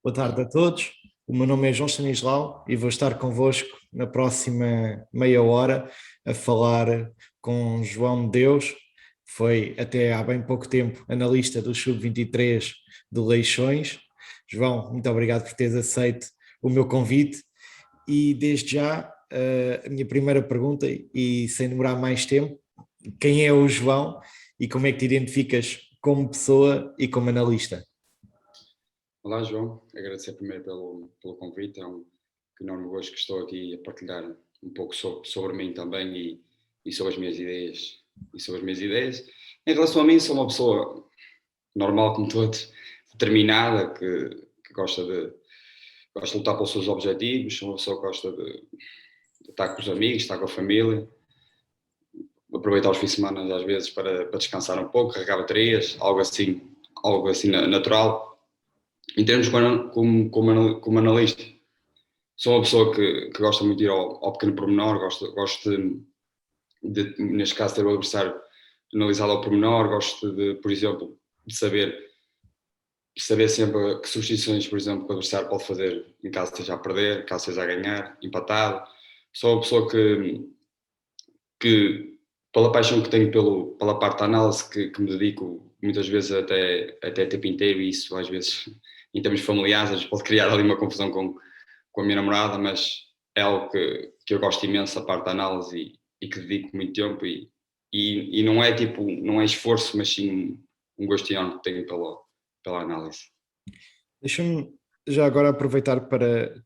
Boa tarde a todos. O meu nome é João Stanislau e vou estar convosco na próxima meia hora a falar com João de Deus. Foi até há bem pouco tempo analista do Sub-23 do Leixões. João, muito obrigado por teres aceito o meu convite e desde já a minha primeira pergunta, e sem demorar mais tempo, quem é o João e como é que te identificas como pessoa e como analista? Olá, João. Agradecer primeiro pelo convite. É um enorme gosto que estou aqui a partilhar um pouco sobre mim também e sobre as minhas ideias. Em relação a mim, sou uma pessoa normal como todos, determinada, que gosta de lutar pelos seus objetivos. Sou uma pessoa que gosta de estar com os amigos, estar com a família, aproveitar os fins de semana às vezes para descansar um pouco, carregar baterias, algo assim natural. Em termos como analista, sou uma pessoa que gosta muito de ir ao pequeno pormenor, gosto neste caso, ter o adversário analisado ao pormenor, gosto de, por exemplo, de saber sempre que substituições, por exemplo, que o adversário pode fazer em caso esteja a perder, caso esteja a ganhar, empatado. Sou uma pessoa que pela paixão que tenho pela parte da análise, que me dedico muitas vezes até tempo inteiro, e isso às vezes, em termos familiares, às vezes pode criar ali uma confusão com a minha namorada, mas é algo que eu gosto imenso, a parte da análise, e que dedico muito tempo, e não é tipo, não é esforço, mas sim um gosto enorme que tenho pela análise. Deixa-me já agora aproveitar para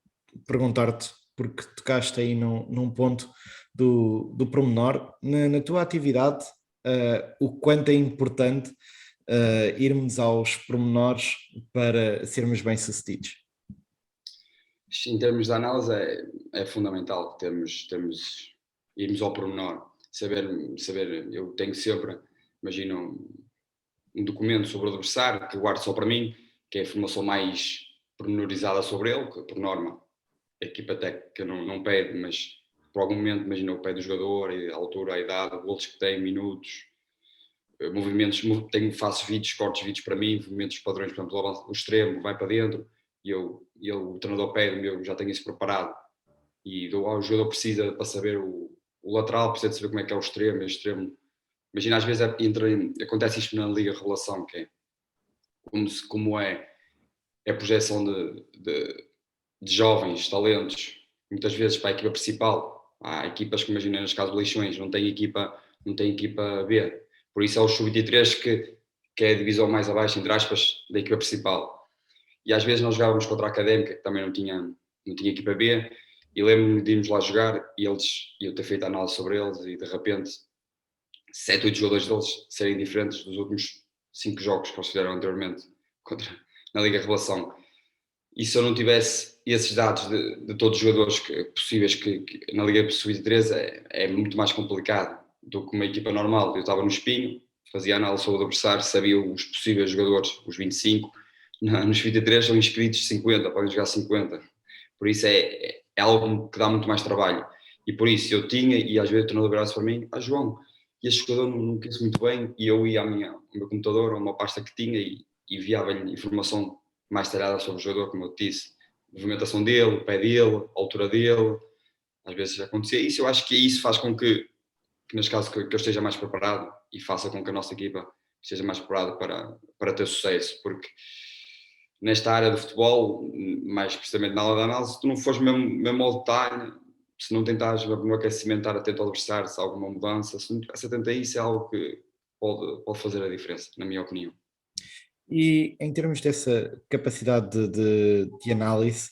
perguntar-te, porque tocaste aí num ponto do pormenor, na tua atividade, o quanto é importante irmos aos pormenores para sermos bem-sucedidos. Em termos de análise é fundamental irmos ao pormenor, saber, eu tenho sempre, imagino, um documento sobre o adversário que eu guardo só para mim, que é a informação mais pormenorizada sobre ele, que por norma a equipa técnica não pede, mas por algum momento imagina o pé do jogador, a altura, a idade, golos que tem, minutos, movimentos, faço vídeos, cortes vídeos para mim, movimentos padrões, por exemplo, o extremo vai para dentro e o treinador pede-me, eu já tenho isso preparado e o jogador precisa para saber o lateral, precisa de saber como é que é o extremo. Imagina, às vezes acontece isto na Liga Revelação, que é como é a projeção de jovens talentos, muitas vezes para a equipa principal. Há equipas que, imagina, nos casos de Leixões, não tem equipa B. Por isso é o Sub-23 que é a divisão mais abaixo, entre aspas, da equipa principal. E às vezes nós jogávamos contra a Académica, que também não tinha equipa B, e lembro-me de irmos lá jogar e eu ter feito a análise sobre eles e de repente 7, 8 jogadores deles serem diferentes dos últimos 5 jogos que eles fizeram anteriormente na Liga Revelação. E se eu não tivesse esses dados de todos os jogadores possíveis que na Liga Sub-23 é muito mais complicado do que uma equipa normal. Eu estava no espinho, fazia análise sobre o adversário, sabia os possíveis jogadores, os 25, nos 23 são inscritos 50, podem jogar 50. Por isso é algo que dá muito mais trabalho. E por isso eu tinha, e às vezes o treinador virava-se para mim, João, este jogador não conheço muito bem, e eu ia ao meu computador, a uma pasta que tinha, e enviava-lhe informação mais detalhada sobre o jogador, como eu te disse, a movimentação dele, o pé dele, a altura dele, às vezes acontecia isso. Eu acho que isso faz com que neste caso, que eu esteja mais preparado e faça com que a nossa equipa esteja mais preparada para ter sucesso, porque nesta área do futebol, mais precisamente na aula de análise, se tu não fores mesmo ao detalhe, se não tentares no aquecimento estar atento ao adversário, se há alguma mudança, se não estiveres atento a isso, é algo que pode fazer a diferença, na minha opinião. E em termos dessa capacidade de análise,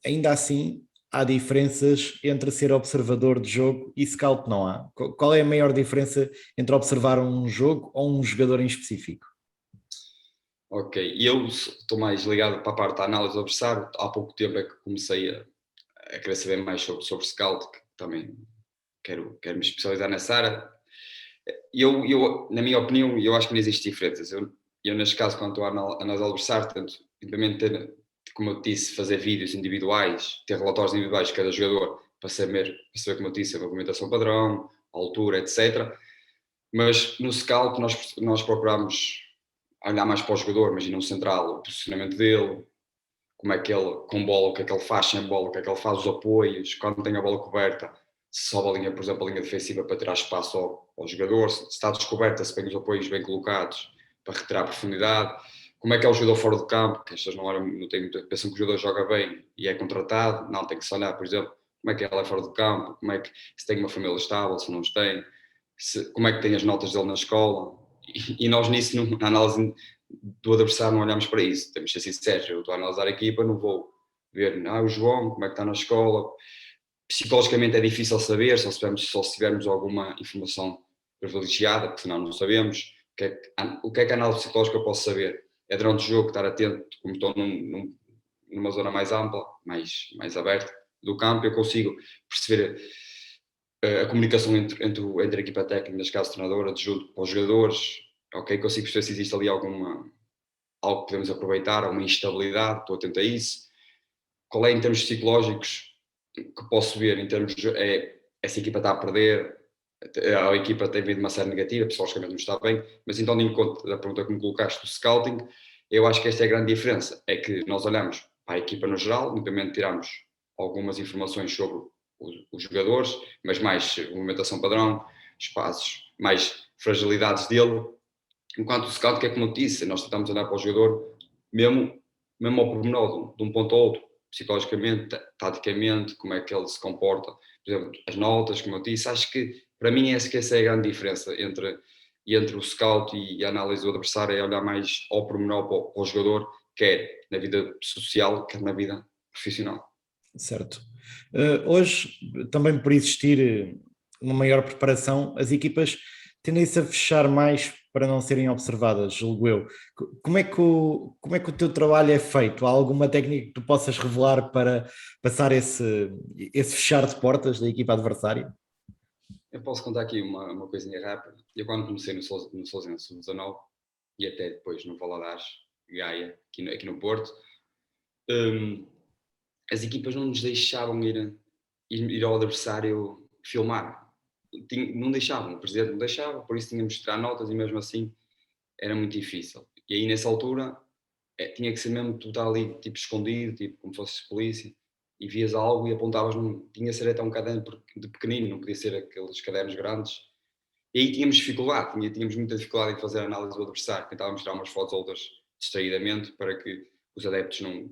ainda assim há diferenças entre ser observador de jogo e scout, não há? Qual é a maior diferença entre observar um jogo ou um jogador em específico? Ok, e eu estou mais ligado para a parte da análise do adversário. Há pouco tempo é que comecei a querer saber mais sobre scout, que também quero me especializar nessa área. Na minha opinião, eu acho que não existe diferenças. Eu neste caso, quando estou a analisar o adversário, tento simplesmente como eu disse, fazer vídeos individuais, ter relatórios individuais de cada jogador para saber como eu disse, a movimentação padrão, a altura, etc. Mas no scout nós procuramos olhar mais para o jogador, imagina um central, o posicionamento dele, como é que ele, com bola, o que é que ele faz sem bola, o que é que ele faz os apoios, quando tem a bola coberta, se sobe a linha, por exemplo, a linha defensiva para tirar espaço ao jogador, se está descoberta, se tem os apoios bem colocados para retirar profundidade, como é que é o jogador fora do campo, que estas não olham, não têm muito, pensam que o jogador joga bem e é contratado, não, tem que se olhar, por exemplo, como é que ele é fora do campo, como é que, se tem uma família estável, se não os tem, como é que tem as notas dele na escola, e nós nisso, na análise do adversário, não olhamos para isso, temos de ser sinceros, eu estou a analisar a equipa, não vou ver, o João, como é que está na escola, psicologicamente é difícil saber, só se tivermos alguma informação privilegiada, porque senão não sabemos. O que é que a análise psicológica eu posso saber? É durante o jogo estar atento, como estou numa zona mais ampla, mais aberta do campo, eu consigo perceber a comunicação entre a equipa técnica, neste caso treinadora, adjunto para os jogadores, ok? Consigo perceber se existe ali algo que podemos aproveitar, alguma instabilidade, estou atento a isso. Qual é em termos psicológicos que posso ver em termos de essa equipa está a perder, a equipa tem vindo uma série negativa, psicologicamente não está bem, mas então, de encontro da pergunta que me colocaste do scouting, eu acho que esta é a grande diferença, é que nós olhamos para a equipa no geral, obviamente tiramos algumas informações sobre os jogadores, mas mais movimentação padrão, espaços, mais fragilidades dele, enquanto o scouting, que é como eu disse, nós tentamos olhar para o jogador mesmo ao pormenor, de um ponto ao outro, psicologicamente, taticamente, como é que ele se comporta, por exemplo, as notas, como eu disse, acho que para mim essa é a grande diferença entre o scout e a análise do adversário, é olhar mais ao pormenor para o jogador, quer na vida social, quer na vida profissional. Certo. Hoje, também por existir uma maior preparação, as equipas tendem-se a fechar mais para não serem observadas, julgo eu. Como é que o teu trabalho é feito? Há alguma técnica que tu possas revelar para passar esse fechar de portas da equipa adversária? Eu posso contar aqui uma coisinha rápida. Eu quando comecei no Sousa Sub-19 e até depois no Valadares, Gaia, aqui no Porto, as equipas não nos deixavam ir ao adversário filmar. Não deixavam, o presidente não deixava, por isso tínhamos de tirar notas e mesmo assim era muito difícil. E aí nessa altura tinha que ser mesmo tu estar ali tipo escondido, tipo como fosse polícia, e vias algo e apontavas, tinha que ser até um caderno de pequenino, não podia ser aqueles cadernos grandes. E aí tínhamos dificuldade, tínhamos muita dificuldade em fazer a análise do adversário, tentávamos tirar umas fotos ou outras distraidamente para que os adeptos não,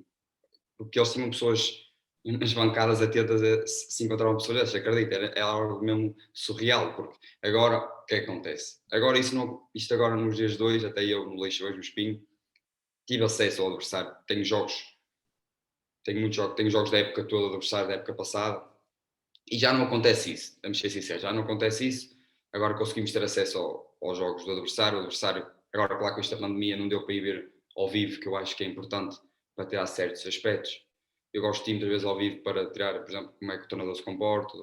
porque eles tinham pessoas nas bancadas atentas a se encontravam pessoas dessas, acredita, era algo mesmo surreal, porque agora, o que é que acontece? Agora isto agora nos dias de hoje, até eu no Leixo hoje, no Espinho, tive acesso ao adversário, tenho jogos da época toda, do adversário da época passada, e já não acontece isso, vamos ser sinceros, já não acontece isso, agora conseguimos ter acesso aos jogos do adversário, o adversário, agora claro que esta pandemia não deu para ir ver ao vivo, que eu acho que é importante para tirar certos aspectos. Eu gosto de ir muitas vezes ao vivo para tirar, por exemplo, como é que o treinador se comporta,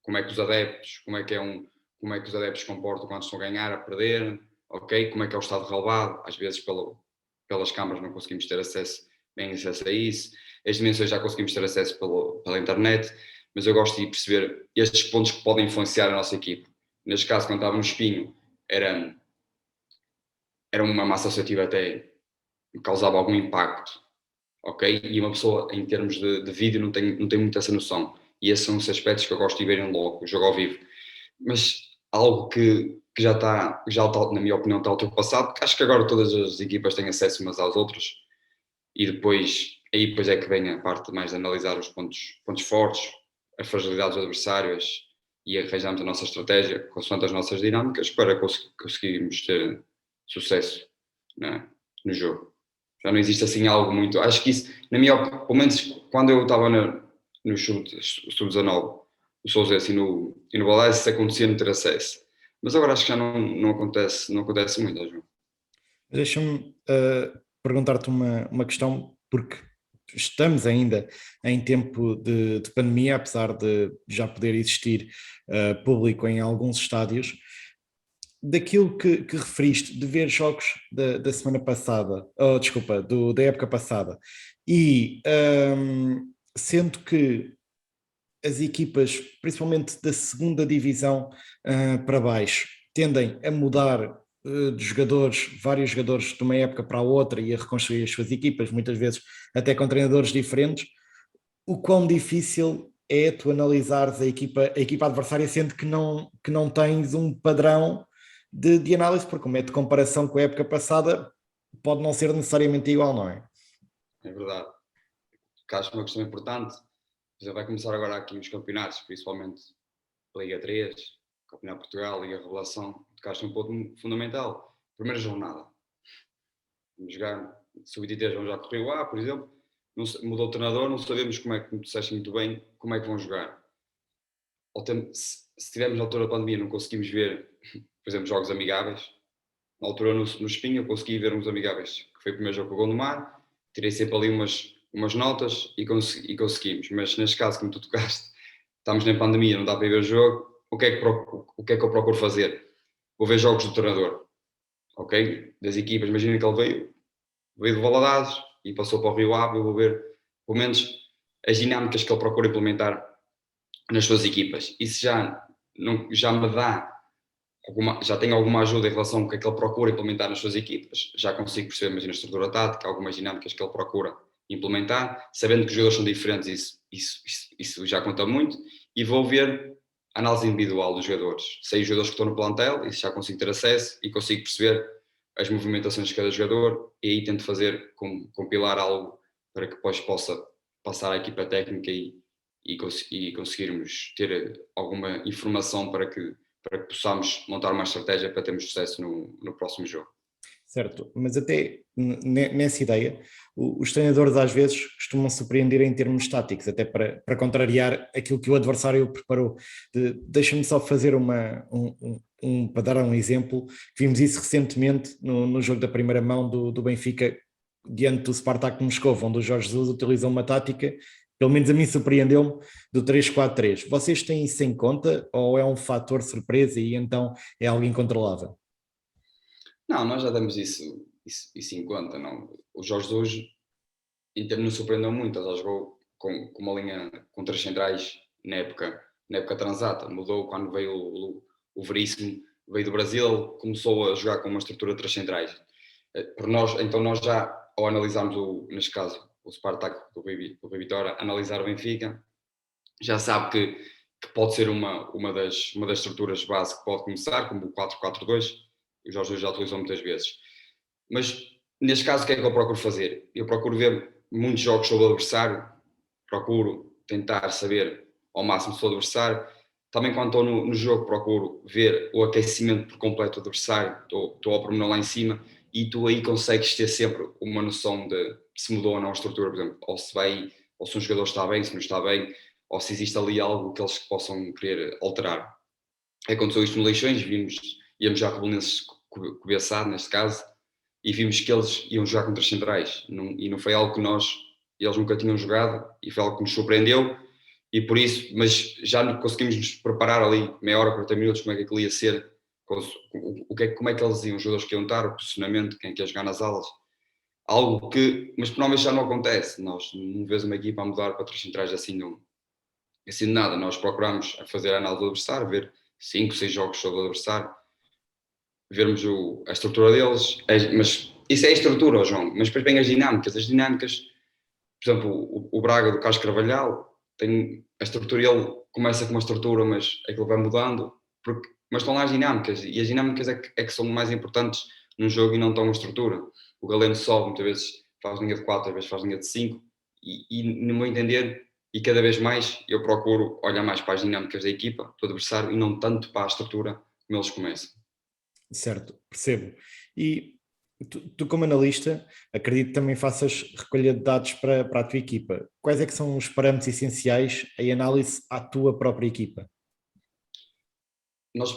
como é que os adeptos, como é que os adeptos se comportam quando estão a ganhar, a perder, ok? Como é que é o estado relevado, às vezes pelas câmaras não conseguimos ter bem acesso a isso, as dimensões já conseguimos ter acesso pela internet, mas eu gosto de perceber estes pontos que podem influenciar a nossa equipe. Neste caso, quando estava no Espinho, era uma massa associativa até que causava algum impacto, ok? E uma pessoa, em termos de vídeo, não tem muito essa noção. E esses são os aspectos que eu gosto de ver em logo, o jogo ao vivo. Mas algo que na minha opinião, está ultrapassado, porque acho que agora todas as equipas têm acesso umas às outras, e depois é que vem a parte mais de analisar os pontos fortes, as fragilidades dos adversários e arranjamos a nossa estratégia consoante as nossas dinâmicas para conseguirmos ter sucesso, né, no jogo. Já não existe assim algo muito. Acho que isso, na minha opinião, pelo menos quando eu estava no sub-19, o Sousa assim e no Valais, isso acontecia no ter acesso. Mas agora acho que já não acontece muito, João. Deixa-me perguntar-te uma questão, porque estamos ainda em tempo de pandemia, apesar de já poder existir público em alguns estádios. Daquilo que referiste, de ver jogos da semana passada, desculpa, da época passada, e sendo que as equipas, principalmente da segunda divisão para baixo, tendem a mudar de jogadores, vários jogadores de uma época para a outra e a reconstruir as suas equipas, muitas vezes até com treinadores diferentes, o quão difícil é tu analisares a equipa adversária, sendo que não tens um padrão de análise, porque o método de comparação com a época passada pode não ser necessariamente igual, não é? É verdade. Que acho uma questão importante. Por exemplo, vai começar agora aqui os campeonatos, principalmente Liga 3, Campeonato de Portugal, Liga Revelação, que acho um ponto fundamental. Primeira jornada. Vamos jogar, sub-23 vão já correr lá, por exemplo. Mudou o treinador, não sabemos como é que, como disseste muito bem, como é que vão jogar. Se tivermos na altura da pandemia, não conseguimos ver, por exemplo, jogos amigáveis. Na altura, no Espinho, eu consegui ver uns amigáveis, que foi o primeiro jogo com o Gondomar. Tirei sempre ali umas notas e conseguimos. Mas neste caso, como tu tocaste, estamos na pandemia, não dá para ir ver o jogo. O que é que eu procuro fazer? Vou ver jogos do treinador, ok? Das equipas. Imagina que ele veio de Valadares e passou para o Rio Ave. Eu vou ver, pelo menos, as dinâmicas que ele procura implementar nas suas equipas. Isso já me dá já tenho alguma ajuda em relação ao que é que ele procura implementar nas suas equipas. Já consigo perceber, imagina, a estrutura tática, algumas dinâmicas que ele procura implementar, sabendo que os jogadores são diferentes, isso já conta muito. E vou ver a análise individual dos jogadores. Sei os jogadores que estão no plantel, isso já consigo ter acesso e consigo perceber as movimentações de cada jogador e aí tento fazer, compilar algo para que depois possa passar à equipa técnica e conseguirmos ter alguma informação para que possamos montar uma estratégia para termos sucesso no próximo jogo. Certo, mas até nessa ideia, os treinadores às vezes costumam surpreender em termos táticos, até para contrariar aquilo que o adversário preparou. Deixa-me só fazer para dar um exemplo, vimos isso recentemente no jogo da primeira mão do Benfica diante do Spartak Moscou, onde o Jorge Jesus utilizou uma tática, pelo menos a mim surpreendeu-me, do 3-4-3. Vocês têm isso em conta ou é um fator surpresa e então é algo incontrolável? Não, nós já damos isso em conta. Não. O Jorge Jesus em termos nos surpreendeu muito. Ele já jogou com uma linha com três centrais na época transata. Mudou quando veio o Veríssimo, veio do Brasil, ele começou a jogar com uma estrutura de três centrais. Por nós, então nós já, ao analisarmos, neste caso, o Spartak do Rui Vitória, analisar o Benfica, já sabe que pode ser uma das estruturas base que pode começar, como o 4-4-2, o Jorge Jesus já utilizou muitas vezes. Mas, neste caso, o que é que eu procuro fazer? Eu procuro ver muitos jogos sobre o adversário, procuro tentar saber ao máximo sobre o adversário. Também, quando estou no jogo, procuro ver o aquecimento por completo do adversário, estou ao pormenor lá em cima, e tu aí consegues ter sempre uma noção de se mudou ou não a estrutura, por exemplo, ou se um jogador está bem, se não está bem, ou se existe ali algo que eles possam querer alterar. Aconteceu isto no Leixões, íamos já com o Belenenses cobiçado, neste caso, e vimos que eles iam jogar contra os centrais, e não foi algo que eles nunca tinham jogado, e foi algo que nos surpreendeu, e por isso, mas já conseguimos nos preparar ali, meia hora, 40 minutos, como é que aquilo ia ser, como é que eles iam, os jogadores que iam estar, o posicionamento, quem quer jogar nas alas, algo que, mas provavelmente já não acontece, nós não vemos uma equipa a mudar para três centrais assim de nada, nós procuramos fazer a análise do adversário, ver 5, 6 jogos sobre o adversário, vermos a estrutura deles, mas isso é a estrutura, João, mas depois vem as dinâmicas, por exemplo, o Braga do Carlos Carvalhal, tem a estrutura, ele começa com uma estrutura, mas aquilo vai mudando, mas estão lá as dinâmicas, e as dinâmicas é que são mais importantes num jogo e não tão a estrutura. O Galeno sobe, muitas vezes faz linha de 4, às vezes faz linha de 5, e no meu entender, e cada vez mais, eu procuro olhar mais para as dinâmicas da equipa, do adversário, e não tanto para a estrutura como eles começam. Certo, percebo. E tu como analista, acredito que também faças recolha de dados para a tua equipa. Quais é que são os parâmetros essenciais em análise à tua própria equipa? Nós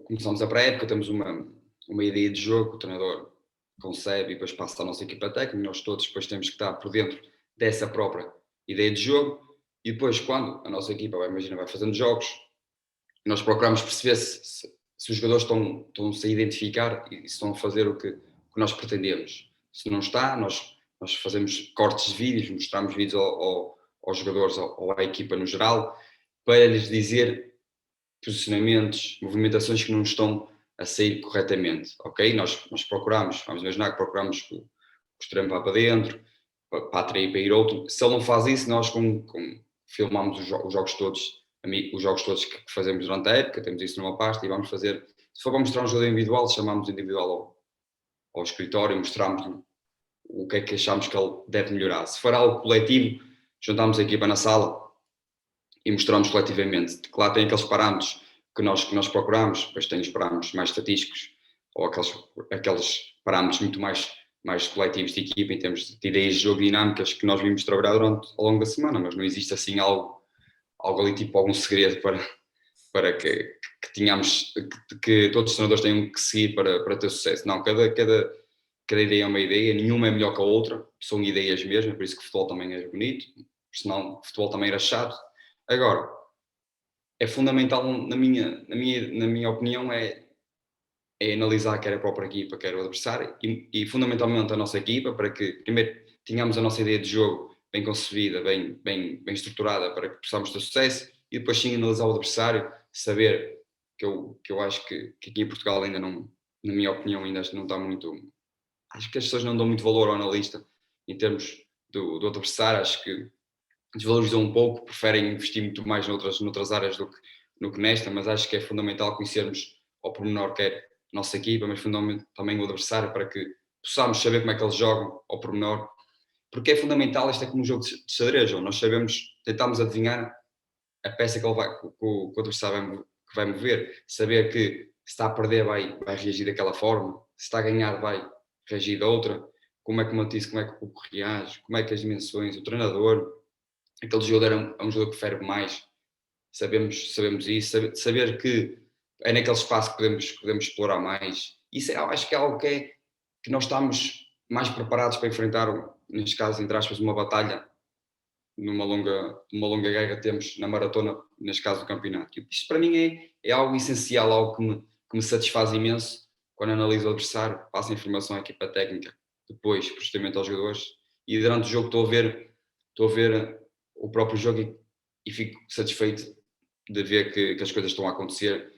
começamos a pré-época, temos uma ideia de jogo que o treinador concebe e depois passa à nossa equipa técnica, nós todos depois temos que estar por dentro dessa própria ideia de jogo e depois quando a nossa equipa vai fazendo jogos, nós procuramos perceber se os jogadores estão-se a identificar e estão a fazer o que nós pretendemos. Se não está, nós fazemos cortes de vídeos, mostramos vídeos aos jogadores ou à equipa no geral, para lhes dizer posicionamentos, movimentações que não estão a sair corretamente, ok? Nós procuramos, vamos imaginar que procuramos que o extremo vá para dentro, para atrair para ir outro. Se ele não faz isso, nós filmamos os jogos todos, os jogos todos que fazemos durante a época, temos isso numa pasta e vamos fazer. Se for para mostrar um jogador individual, chamamos individual ao escritório, mostramos-lhe o que é que achamos que ele deve melhorar. Se for algo coletivo, juntamos a equipa na sala e mostramos coletivamente. Claro, tem aqueles parâmetros que nós procuramos, depois tem os parâmetros mais estatísticos ou aqueles parâmetros muito mais coletivos de equipa em termos de ideias de jogo dinâmicas que nós vimos trabalhar ao longo da semana, mas não existe assim algo ali tipo algum segredo para que tenhamos, que todos os treinadores tenham que seguir para ter sucesso. Não, cada ideia é uma ideia, nenhuma é melhor que a outra, são ideias mesmo, por isso que o futebol também é bonito, senão o futebol também era chato. Agora, é fundamental, na minha opinião, é analisar quer a própria equipa, quer o adversário, e fundamentalmente a nossa equipa, para que primeiro tenhamos a nossa ideia de jogo bem concebida, bem estruturada, para que possamos ter sucesso, e depois sim analisar o adversário, saber que eu acho que aqui em Portugal ainda não, na minha opinião, ainda não está muito. Acho que as pessoas não dão muito valor ao analista em termos do adversário, acho que desvalorizam um pouco, preferem investir muito mais noutras áreas do que nesta, mas acho que é fundamental conhecermos ao pormenor quer a nossa equipa, mas fundamentalmente também o adversário, para que possamos saber como é que eles jogam ao pormenor, porque é fundamental, isto é como um jogo de xadrez, nós tentamos adivinhar a peça que o adversário vai mover, saber que se está a perder vai reagir daquela forma, se está a ganhar vai reagir de outra, como é que o Matisse, como é que o Pouco reage, como é que as dimensões, o treinador, aquele jogador é um jogador que ferve mais, sabemos isso, saber que é naquele espaço que podemos explorar mais. Isso acho que é algo que nós estamos mais preparados para enfrentar, neste caso, entre aspas, uma batalha, numa longa guerra que temos na maratona, neste caso do campeonato. Isto para mim é algo essencial, algo que me satisfaz imenso quando analiso o adversário, passo a informação à equipa técnica, depois, posteriormente aos jogadores, e durante o jogo estou a ver o próprio jogo e fico satisfeito de ver que as coisas estão a acontecer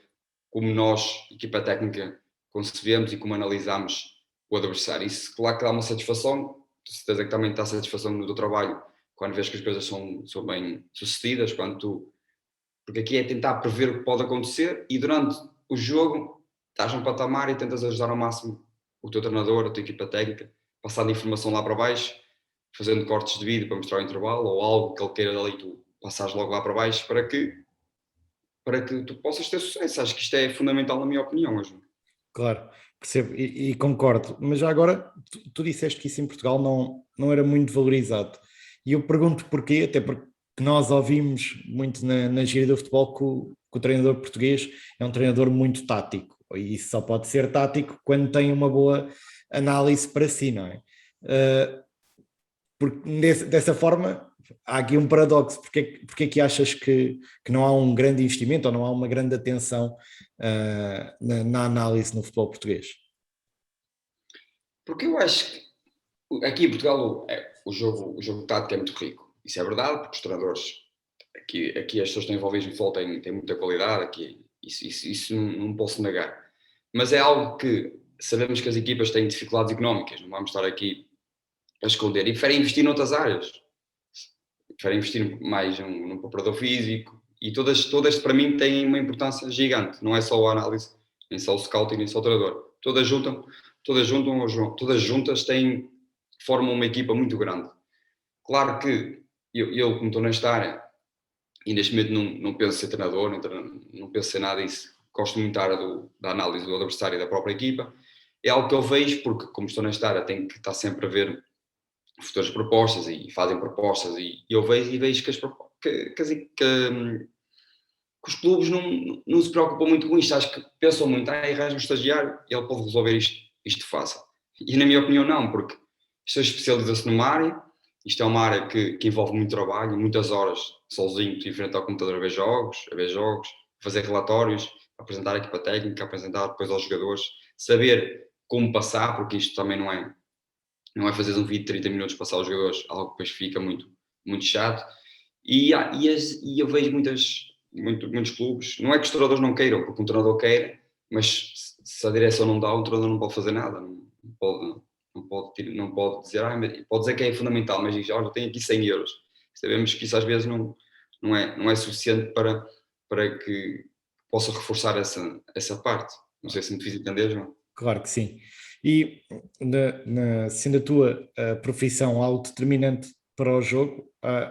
como nós, equipa técnica, concebemos e como analisamos o adversário. Isso, claro que dá uma satisfação, de certeza que também dá satisfação no teu trabalho, quando vês que as coisas são bem sucedidas, porque aqui é tentar prever o que pode acontecer e durante o jogo estás num patamar e tentas ajudar ao máximo o teu treinador, a tua equipa técnica, passando informação lá para baixo, fazendo cortes de vídeo para mostrar o intervalo ou algo que ele queira dali, tu passares logo lá para baixo para que tu possas ter sucesso. Acho que isto é fundamental na minha opinião hoje. Claro, percebo e concordo, mas já agora tu disseste que isso em Portugal não era muito valorizado. E eu pergunto porquê, até porque nós ouvimos muito na gíria do futebol que o treinador português é um treinador muito tático, e isso só pode ser tático quando tem uma boa análise para si, não é? Porque dessa forma há aqui um paradoxo, porque é que achas que não há um grande investimento ou não há uma grande atenção na análise no futebol português? Porque eu acho que aqui em Portugal o jogo tático é muito rico. Isso é verdade, porque os treinadores, aqui as pessoas que estão envolvidas no futebol têm muita qualidade, aqui, isso não posso negar. Mas é algo que sabemos que as equipas têm dificuldades económicas, não vamos estar aqui a esconder, e preferem investir noutras áreas. Preferem investir mais num preparador físico, e todas para mim têm uma importância gigante, não é só a análise, nem só o scouting, nem só o treinador. Todas juntas formam uma equipa muito grande. Claro que eu como estou nesta área, e neste momento não penso ser treinador, não penso ser nada disso, gosto muito da área da análise do adversário e da própria equipa, é algo que eu vejo, porque como estou nesta área tenho que estar sempre a ver futuras propostas e fazem propostas e eu vejo que os clubes não se preocupam muito com isto, acho que pensam muito, arranja um estagiário e ele pode resolver isto fácil. E na minha opinião não, porque isto especializa-se numa área, isto é uma área que envolve muito trabalho, muitas horas sozinho, em frente ao computador a ver jogos, fazer relatórios, apresentar a equipa técnica, apresentar depois aos jogadores, saber como passar, porque isto também não é fazer um vídeo de 30 minutos passar aos jogadores, algo que depois fica muito, muito chato. E eu vejo muitos clubes, não é que os treinadores não queiram, porque um treinador quer, mas se a direção não dá, o treinador não pode fazer nada, não pode dizer, pode dizer que é fundamental, mas diz, olha, tenho aqui 100 euros. Sabemos que isso às vezes não é suficiente para que possa reforçar essa parte. Não sei se me fiz entender, João. Claro que sim. E sendo a tua profissão algo determinante para o jogo,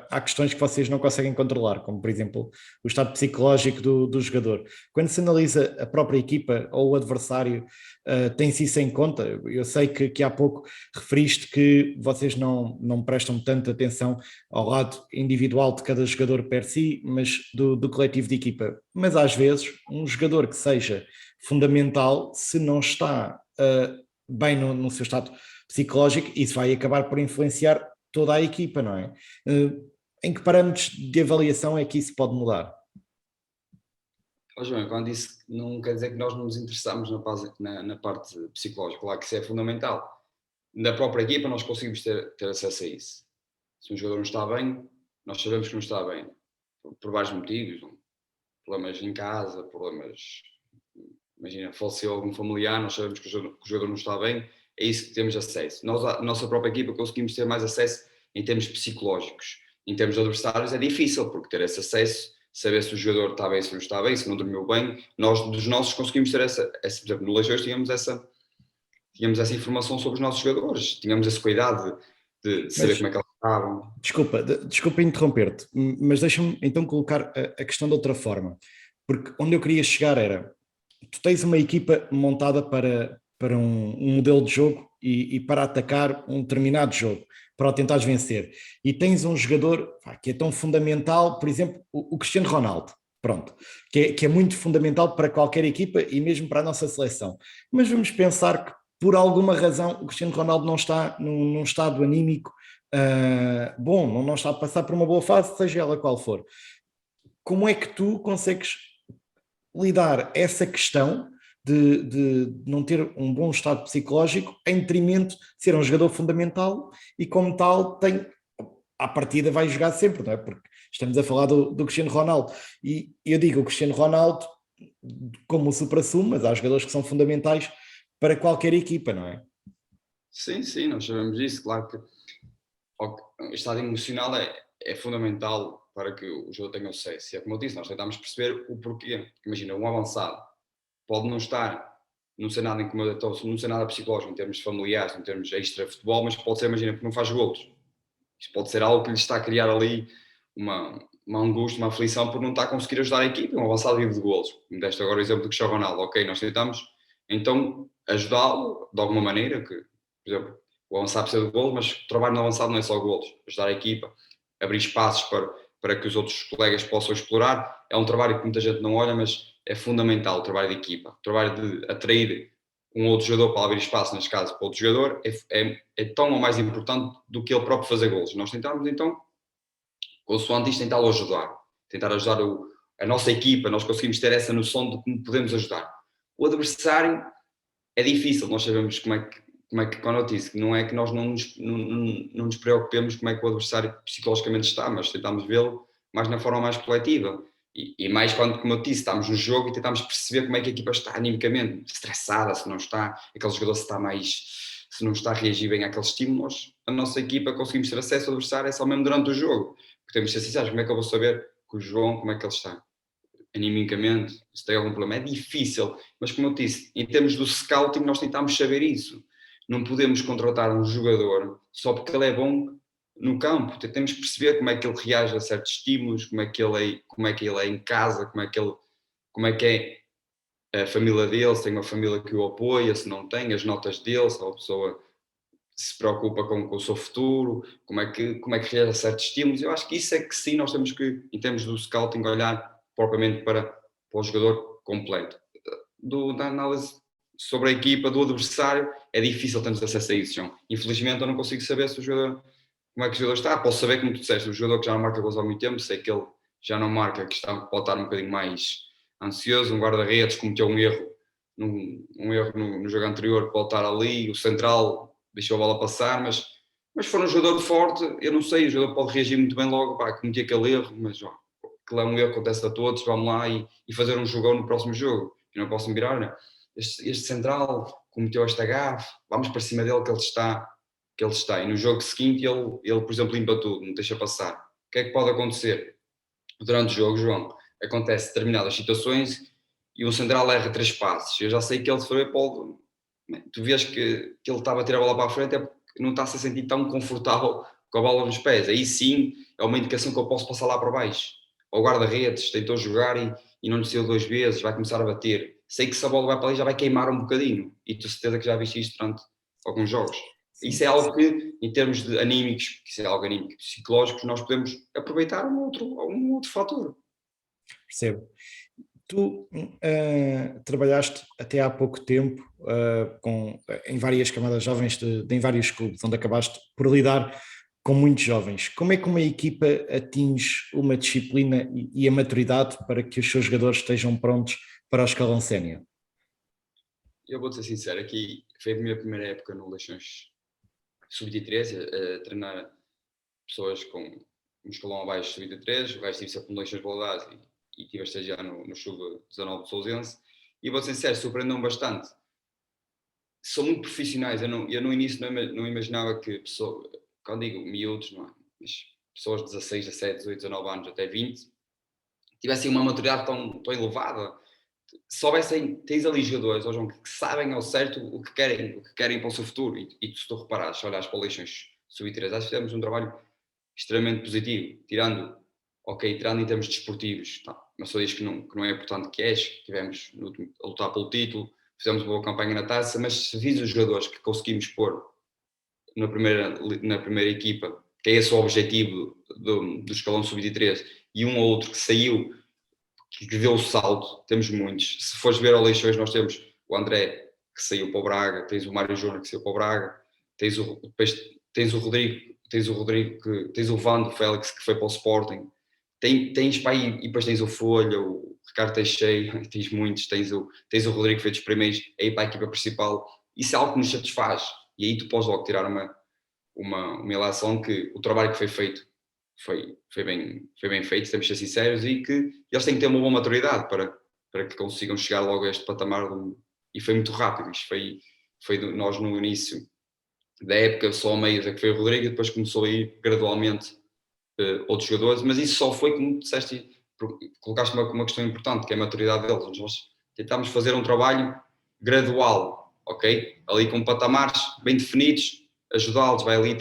há questões que vocês não conseguem controlar, como por exemplo o estado psicológico do jogador. Quando se analisa a própria equipa ou o adversário, tem-se isso em conta? Eu sei que há pouco referiste que vocês não prestam tanta atenção ao lado individual de cada jogador per si, mas do coletivo de equipa. Mas às vezes um jogador que seja fundamental, se não está bem no seu estado psicológico, isso vai acabar por influenciar toda a equipa, não é? Em que parâmetros de avaliação é que isso pode mudar? João, quando disse que não quer dizer que nós não nos interessamos na parte psicológica, claro que isso é fundamental. Na própria equipa nós conseguimos ter acesso a isso. Se um jogador não está bem, nós sabemos que não está bem, por vários motivos, problemas em casa, imagina, faleceu algum familiar, nós sabemos que o jogador não está bem, é isso que temos acesso. Nós, a nossa própria equipa, conseguimos ter mais acesso em termos psicológicos. Em termos de adversários é difícil, porque ter esse acesso, saber se o jogador está bem, se não está bem, se não dormiu bem, nós dos nossos conseguimos ter por exemplo, no Leixões tínhamos essa informação sobre os nossos jogadores, tínhamos esse cuidado de saber Mas, como é que eles estavam. desculpa interromper-te, mas deixa-me então colocar a questão de outra forma, porque onde eu queria chegar era, tu tens uma equipa montada para um modelo de jogo e para atacar um determinado jogo, para o tentares vencer, e tens um jogador que é tão fundamental, por exemplo, o Cristiano Ronaldo, pronto, que é muito fundamental para qualquer equipa e mesmo para a nossa seleção, mas vamos pensar que por alguma razão o Cristiano Ronaldo não está num estado anímico bom, não está a passar por uma boa fase, seja ela qual for. Como é que tu consegues lidar essa questão de não ter um bom estado psicológico em detrimento de ser um jogador fundamental e como tal tem, à partida vai jogar sempre, não é? Porque estamos a falar do Cristiano Ronaldo e eu digo o Cristiano Ronaldo como o supra-sumo, mas há jogadores que são fundamentais para qualquer equipa, não é? Sim, sim, nós sabemos disso, claro que o estado emocional é fundamental para que o jogo tenha sucesso. E é como eu disse, nós tentamos perceber o porquê. Imagina, um avançado pode não ser nada incomodador, não ser nada psicológico em termos familiares, em termos extra-futebol, mas pode ser, imagina, porque não faz golos. Isso pode ser algo que lhe está a criar ali uma angústia, uma aflição por não estar a conseguir ajudar a equipe. Um avançado vive de golos. Me deste agora o exemplo do Cristiano Ronaldo. Ok, nós tentamos então ajudá-lo de alguma maneira, que, por exemplo, o avançado precisa de golos, mas o trabalho no avançado não é só golos. Ajudar a equipa, abrir espaços para que os outros colegas possam explorar. É um trabalho que muita gente não olha, mas é fundamental o trabalho de equipa. O trabalho de atrair um outro jogador para abrir espaço, neste caso, para outro jogador, é tão ou mais importante do que ele próprio fazer golos. Nós tentamos, então, consoante isto, tentá-lo ajudar. Tentar ajudar a nossa equipa, nós conseguimos ter essa noção de como podemos ajudar. O adversário é difícil, nós sabemos quando eu disse, não é que nós não nos preocupemos como é que o adversário psicologicamente está, mas tentamos vê-lo mais na forma mais coletiva. E mais quando, como eu disse, estamos no jogo e tentamos perceber como é que a equipa está animicamente, estressada, se não está, aquele jogador se não está a reagir bem àqueles estímulos, a nossa equipa conseguimos ter acesso ao adversário, é só mesmo durante o jogo. Porque temos de ser sinceros, como é que eu vou saber que o João, como é que ele está? Animicamente, se tem algum problema, é difícil, mas como eu disse, em termos do scouting nós tentamos saber isso, não podemos contratar um jogador só porque ele é bom no campo, temos que perceber como é que ele reage a certos estímulos, como é que ele é em casa, como é que é a família dele, se tem uma família que o apoia, se não tem, as notas dele, se a pessoa se preocupa com o seu futuro, como é que reage a certos estímulos. Eu acho que isso é que sim, nós temos que, em termos do scouting, olhar propriamente para o jogador completo. Da análise sobre a equipa, do adversário, é difícil termos acesso a isso, João. Infelizmente eu não consigo saber se o jogador, como é que o jogador está. Posso saber, como tu disseste, o jogador que já não marca gols há muito tempo, sei que ele já não marca, pode estar um bocadinho mais ansioso, um guarda-redes cometeu um erro no jogo anterior, pode estar ali, o central deixou a bola passar, mas se for um jogador forte, eu não sei, o jogador pode reagir muito bem logo, cometi aquele erro, mas aquele é um erro que acontece a todos, vamos lá e fazer um jogão no próximo jogo, e não posso me virar, né? este central cometeu esta gafe, vamos para cima dele que ele está. E no jogo seguinte ele por exemplo, limpa tudo, não deixa passar. O que é que pode acontecer? Durante o jogo, João, acontece determinadas situações e um central erra 3 passes. Eu já sei que ele se for pode... Tu vês que ele estava a tirar a bola para a frente é porque não está a se sentir tão confortável com a bola nos pés. Aí sim é uma indicação que eu posso passar lá para baixo. Ao guarda-redes, tentou jogar e não desceu 2 vezes, vai começar a bater. Sei que se a bola vai para ali já vai queimar um bocadinho. E tu certeza que já viste isto durante alguns jogos. Sim, Isso é algo que, em termos de anímicos, que isso é algo anímico e psicológico, nós podemos aproveitar um outro fator. percebo. Tu trabalhaste até há pouco tempo em várias camadas jovens em vários clubes, onde acabaste por lidar com muitos jovens. Como é que uma equipa atinge uma disciplina e a maturidade para que os seus jogadores estejam prontos para o escalão sénior? Eu vou-te ser sincero, aqui foi a minha primeira época no Leixões Sub-23, a treinar pessoas com um escalão abaixo de Sub-23, o resto tive sempre no Leixões Valadares e estive a estagiar no Sub-19 de Sousense, e vou-te ser sincero, surpreendeu-me bastante. São muito profissionais, eu no início não imaginava que pessoas, quando digo miúdos, não é? Mas pessoas de 16, 17, 18, 19 anos até 20, tivessem uma maturidade tão elevada. Se soubessem, tens ali jogadores, oh João, que sabem ao certo o que querem para o seu futuro. E se tu reparares, se olhares para o Leixões Sub-23, acho que fizemos um trabalho extremamente positivo, tirando em termos desportivos, tá, mas só diz que não é importante que és, tivemos a lutar pelo título, fizemos uma boa campanha na taça, mas se vis os jogadores que conseguimos pôr na primeira equipa, que é esse o objetivo do escalão sub-23, e um ou outro que saiu, que deu o salto, temos muitos. Se fores ver ao Leixões, nós temos o André, que saiu para o Braga, tens o Mário Júnior, que saiu para o Braga, depois tens o Rodrigo, tens o Vando Félix, que foi para o Sporting, tens para aí, e depois tens o Folha, o Ricardo Teixeira, tens muitos, tens o Rodrigo, que foi dos primeiros, aí para a equipa principal. Isso é algo que nos satisfaz, e aí tu podes logo tirar uma ilação que o trabalho que foi feito foi bem feito, temos de ser sinceros, e que eles têm que ter uma boa maturidade para que consigam chegar logo a este patamar. E foi muito rápido. Isto foi nós no início da época, só a meio que foi o Rodrigo, e depois começou a ir gradualmente outros jogadores, mas isso só foi, como disseste, colocaste uma questão importante, que é a maturidade deles. Nós tentámos fazer um trabalho gradual, ok? Ali com patamares bem definidos, ajudá-los, vai ali,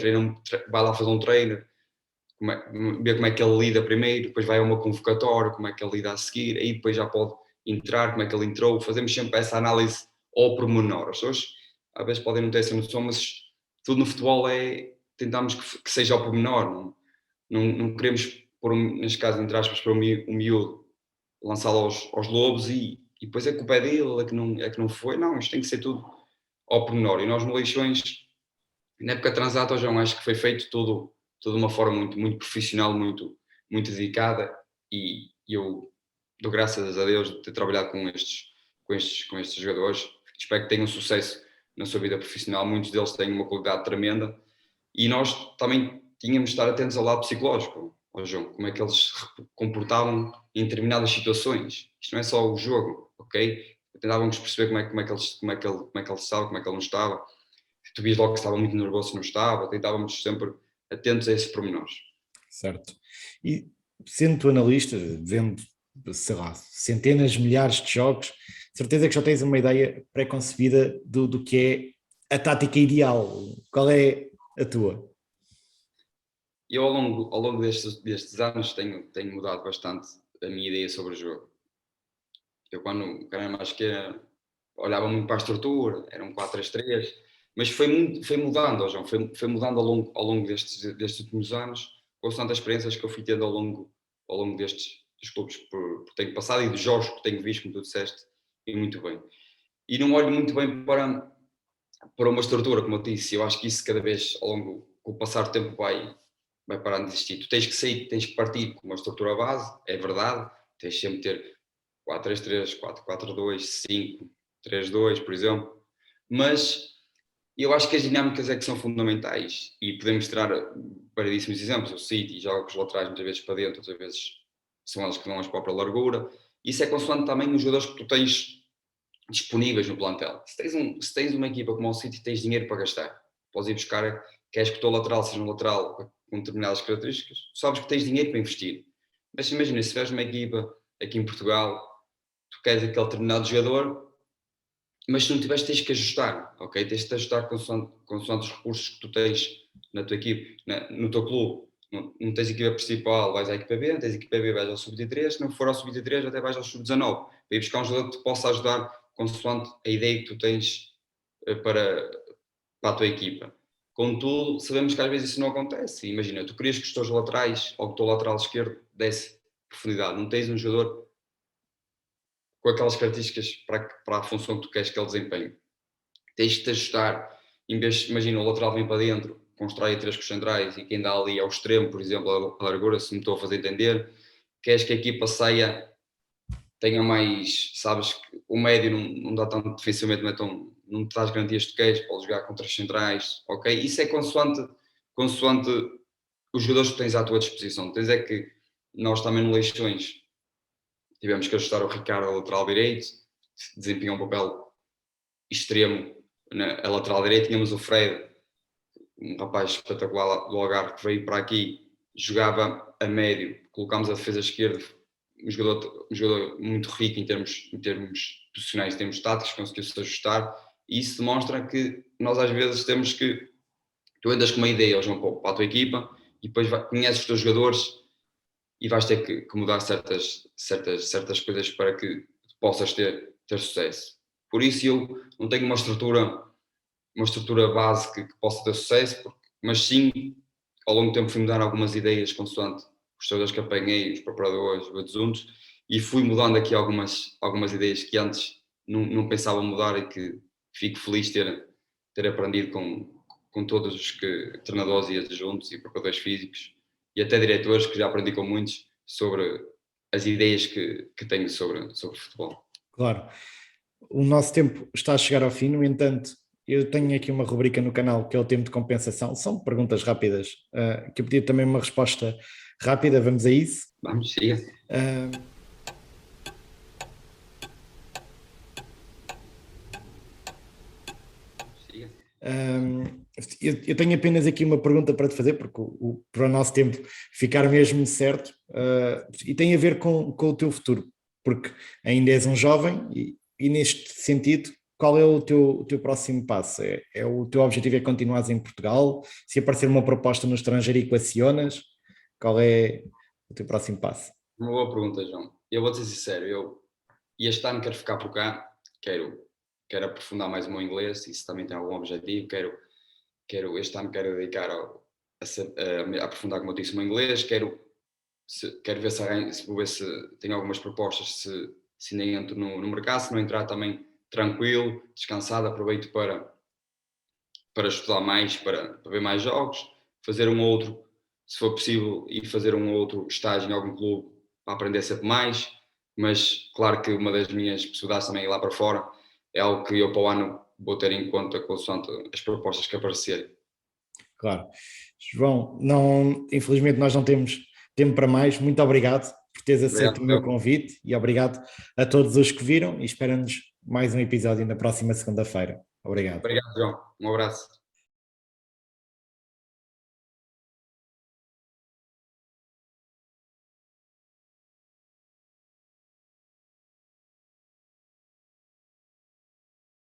vai lá fazer um treino, ver como é que ele lida primeiro, depois vai a uma convocatória, como é que ele lida a seguir, aí depois já pode entrar, como é que ele entrou. Fazemos sempre essa análise ao pormenor. As pessoas às vezes podem não ter essa noção, mas tudo no futebol tentamos que seja ao pormenor. Não queremos pôr, neste caso, entre aspas, para um miúdo, lançá-lo aos lobos e depois a culpa é dele, é que não foi. Não, isto tem que ser tudo ao pormenor. E nós no Leixões, na época transata, João, acho que foi feito tudo de uma forma muito profissional, muito dedicada, e eu dou graças a Deus de ter trabalhado com estes jogadores. Espero que tenham sucesso na sua vida profissional. Muitos deles têm uma qualidade tremenda, e nós também tínhamos de estar atentos ao lado psicológico, João, como é que eles se comportavam em determinadas situações. Isto não é só o jogo, ok? Tentávamos perceber como é que ele estava, como é que ele não estava. Tu vias logo que estava muito nervoso, se não estava. Tentávamos sempre atentos a esses pormenores. Certo. E sendo tu analista, vendo, sei lá, centenas, milhares de jogos, certeza que já tens uma ideia pré-concebida do que é a tática ideal. Qual é a tua? Eu, ao longo destes anos, tenho mudado bastante a minha ideia sobre o jogo. Eu, quando era mais pequeno, olhava muito para a estrutura, era um 4-3-3, mas foi mudando, João, foi mudando ao longo destes últimos anos, com as tantas experiências que eu fui tendo ao longo dos clubes por tenho passado e dos jogos que tenho visto, como tu disseste, e muito bem. E não olho muito bem para uma estrutura, como eu disse. Eu acho que isso cada vez, com o passar do tempo, vai parar de existir. Tu tens que sair, tens que partir com uma estrutura base, é verdade, tens sempre de ter 4-3-3, 4-4-2, 5-3-2, por exemplo, mas eu acho que as dinâmicas é que são fundamentais, e podemos tirar variedíssimos exemplos. O City joga com os laterais muitas vezes para dentro, outras vezes são eles que dão a própria largura. Isso é consoante também os jogadores que tu tens disponíveis no plantel. Se tens uma equipa como o City, tens dinheiro para gastar. Podes ir buscar, queres que o teu lateral seja um lateral com determinadas características, sabes que tens dinheiro para investir. Mas imagina, se tiveres uma equipa aqui em Portugal, tu queres aquele determinado jogador, mas se não tiveres, tens que ajustar, ok? Tens de ajustar consoante os recursos que tu tens na tua equipe, no teu clube. Não tens equipa principal, vais à equipa B, não tens equipa B, vais ao sub-23, se não for ao sub-23, até vais ao sub-19, para ir buscar um jogador que te possa ajudar consoante a ideia que tu tens para a tua equipa. Contudo, sabemos que às vezes isso não acontece. Imagina, tu querias que os teus laterais ou que o teu lateral esquerdo desse profundidade, não tens um jogador com aquelas características para a função que tu queres que ele desempenhe. Tens de te ajustar, em vez de, imagina, o lateral vem para dentro, constrói 3 com os centrais e quem dá ali ao extremo, por exemplo, a largura, se me estou a fazer entender, queres que a equipa saia, tenha mais, sabes, que o médio não dá tanto defensivamente, não te dá as garantias que tu queres, podes jogar contra os centrais, ok? Isso é consoante os jogadores que tens à tua disposição. Tens é que nós também no Leixões tivemos que ajustar o Ricardo ao lateral direito, desempenhou um papel extremo na lateral direito. Tínhamos o Fred, um rapaz espetacular do Algarve, que veio para aqui, jogava a médio, colocámos a defesa esquerda, um jogador muito rico em termos posicionais, em termos táticos, conseguiu-se ajustar, e isso demonstra que nós às vezes temos que, tu entras com uma ideia, João Paulo, para a tua equipa, e depois conheces os teus jogadores e vais ter que mudar certas coisas para que possas ter sucesso. Por isso eu não tenho uma estrutura base que possa ter sucesso, mas sim, ao longo do tempo fui mudar algumas ideias consoante os jogadores que apanhei, os preparadores, os adjuntos, e fui mudando aqui algumas ideias que antes não pensava mudar e que fico feliz de ter aprendido com todos os treinadores e adjuntos e preparadores físicos e até diretores, que já aprendi com muitos sobre as ideias que tenho sobre futebol. Claro. O nosso tempo está a chegar ao fim, no entanto, eu tenho aqui uma rubrica no canal que é o tempo de compensação. São perguntas rápidas, que eu pedi também uma resposta rápida. Vamos a isso? Vamos, siga. Eu tenho apenas aqui uma pergunta para te fazer, porque para o nosso tempo ficar mesmo certo, e tem a ver com o teu futuro, porque ainda és um jovem e neste sentido, qual é o teu próximo passo? O teu objetivo é continuares em Portugal? Se aparecer uma proposta no estrangeiro, equacionas? Qual é o teu próximo passo? Uma boa pergunta, João. Eu vou-te ser sincero, este ano quero ficar por cá, quero aprofundar mais o meu inglês, isso também tem algum objetivo, este ano quero dedicar a aprofundar, como eu disse, o meu inglês, quero ver vou ver se tenho algumas propostas, se ainda entro no mercado, se não entrar também tranquilo, descansado, aproveito para estudar mais, para ver mais jogos, fazer um outro, se for possível, e fazer um outro estágio em algum clube para aprender sempre mais, mas claro que uma das minhas possibilidades também é ir lá para fora, é algo que eu para o ano vou ter em conta consoante as propostas que aparecerem. Claro. João, infelizmente nós não temos tempo para mais. Muito obrigado por teres aceito o meu convite e obrigado a todos os que viram e espero-nos mais um episódio na próxima segunda-feira. Obrigado. Obrigado, João. Um abraço.